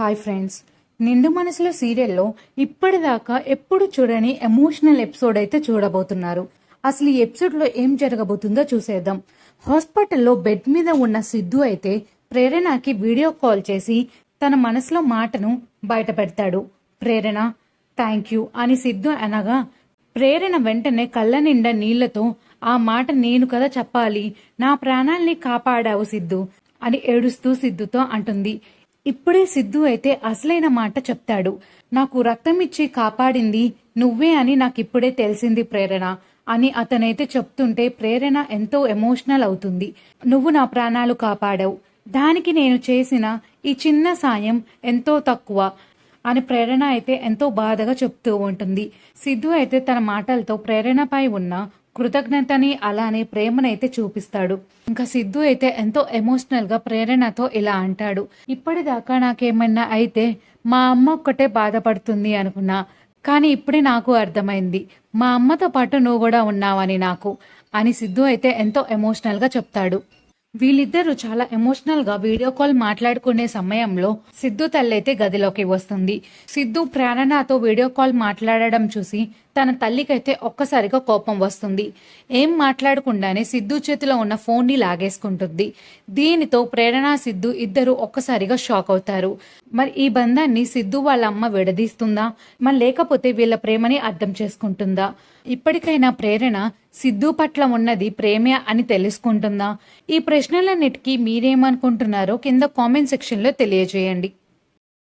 Hi friends, నిండు మనసులో సీరియల్లో ఇప్పటిదాకా ఎప్పుడు చూడని ఎమోషనల్ ఎపిసోడ్ అయితే చూడబోతున్నారు. అసలు ఈ ఎపిసోడ్లో ఏం జరగబోతుందో చూసేద్దాం. హాస్పిటల్లో బెడ్ మీద ఉన్న సిద్ధు అయితే ప్రేరణకి వీడియో కాల్ చేసి తన మనసులో మాటను బయట పెడతాడు. ప్రేరణ, థ్యాంక్ యూ అని సిద్ధు అనగా ప్రేరణ వెంటనే కళ్ళ నిండా నీళ్లతో ఆ మాట నేను కదా చెప్పాలి, నా ప్రాణాల్ని కాపాడావు సిద్ధు అని ఏడుస్తూ సిద్ధుతో అంటుంది. ఇప్పుడే సిద్ధు అయితే అసలైన మాట చెప్తాడు. నాకు రక్తం ఇచ్చి కాపాడింది నువ్వే అని నాకిప్పుడే తెలిసింది ప్రేరణ అని అతనైతే చెప్తుంటే ప్రేరణ ఎంతో ఎమోషనల్ అవుతుంది. నువ్వు నా ప్రాణాలు కాపాడావు, దానికి నేను చేసిన ఈ చిన్న సాయం ఎంతో తక్కువ అని ప్రేరణ అయితే ఎంతో బాధగా చెప్తూ ఉంటుంది. సిద్ధు అయితే తన మాటలతో ప్రేరణపై ఉన్న కృతజ్ఞతని అలానే ప్రేమనైతే చూపిస్తాడు. ఇంకా సిద్ధు అయితే ఎంతో ఎమోషనల్ గా ప్రేరణతో ఇలా అంటాడు. ఇప్పటిదాకా నాకేమన్నా అయితే మా అమ్మ ఒక్కటే బాధపడుతుంది అనుకున్నా, కానీ ఇప్పుడే నాకు అర్థమైంది మా అమ్మతో పాటు నువ్వు కూడా ఉన్నావని నాకు అని సిద్ధు అయితే ఎంతో ఎమోషనల్ గా చెప్తాడు. వీళ్ళిద్దరూ చాలా ఎమోషనల్ గా వీడియో కాల్ మాట్లాడుకునే సమయంలో సిద్ధు తల్లైతే గదిలోకి వస్తుంది. సిద్ధు ప్రేరణతో వీడియో కాల్ మాట్లాడడం చూసి తన తల్లికైతే ఒక్కసారిగా కోపం వస్తుంది. ఏం మాట్లాడకుండానే సిద్ధు చేతిలో ఉన్న ఫోన్ ని లాగేసుకుంటుంది. దీనితో ప్రేరణ సిద్ధు ఇద్దరు ఒక్కసారిగా షాక్ అవుతారు. మరి ఈ బంధాన్ని సిద్ధు వాళ్ళ అమ్మ విడదీస్తుందా, మరి లేకపోతే వీళ్ళ ప్రేమని అర్థం చేసుకుంటుందా? ఇప్పటికైనా ప్రేరణ సిద్ధు పట్ల ఉన్నది ప్రేమే అని తెలుసుకుంటుందా? ఈ ప్రశ్నలన్నిటికీ మీరేమనుకుంటున్నారో కింద కామెంట్ సెక్షన్ లో తెలియజేయండి.